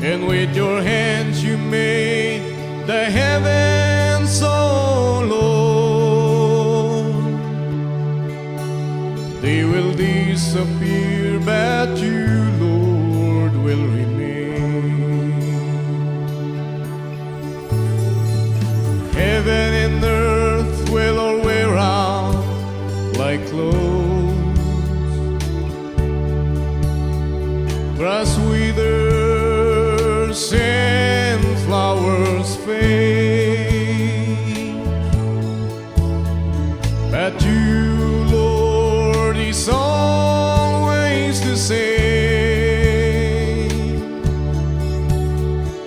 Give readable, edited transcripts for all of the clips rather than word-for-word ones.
and with your hands you made the heavens so low. They will disappear, but you, Lord, will remain. Heaven and earth will all wear out like clothes. Grass withers and flowers fade, but you, Lord, is always the same,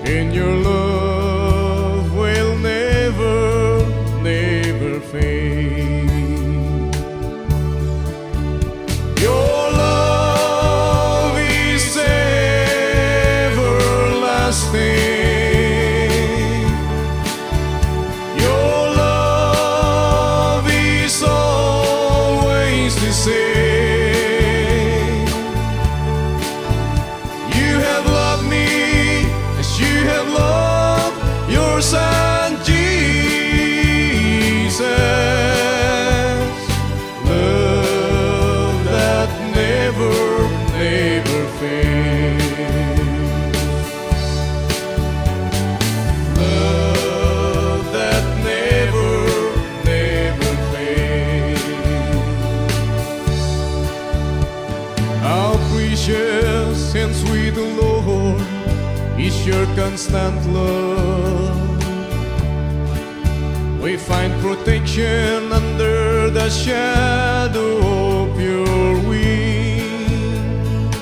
and your love will never, never fade. Your love is everlasting. Your love is always the same. You have loved me as you have loved your Son Jesus. Love that never, never fades. Love that never, never fades. How precious and sweet, the Lord, is your constant love. We find protection under the shadow of your wings.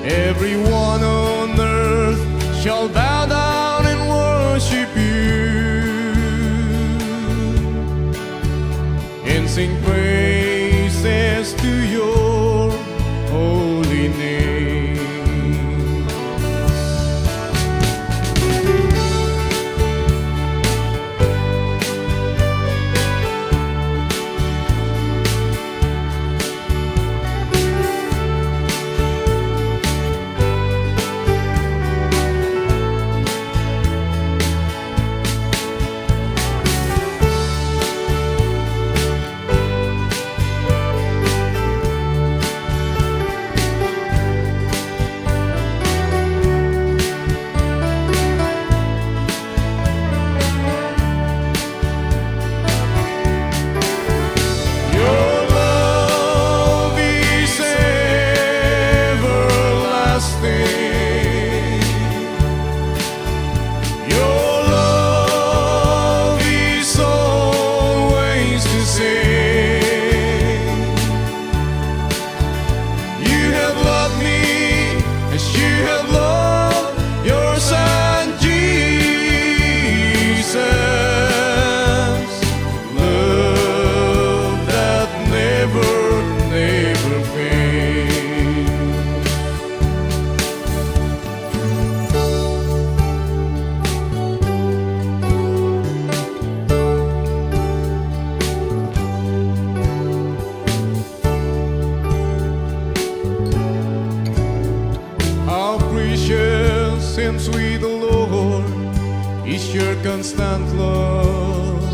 Everyone on earth shall bow down and worship you and sing praises to your holy name. And sweet, the Lord, is your constant love.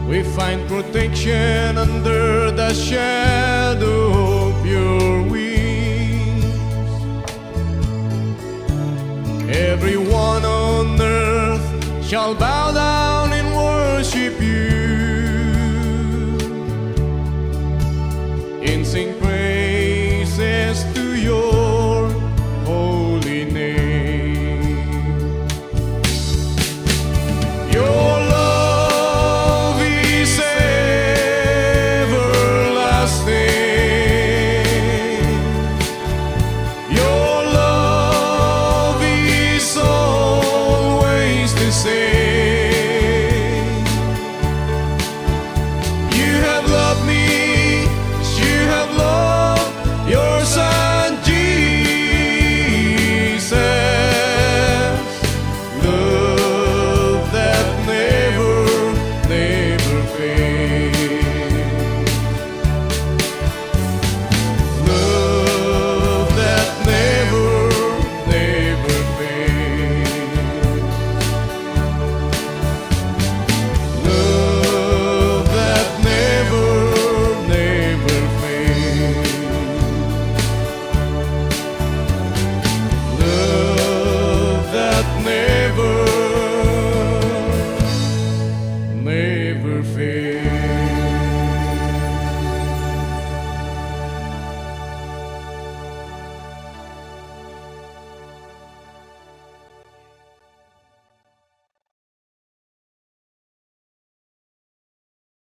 We find protection under the shadow of your wings. Everyone on earth shall bow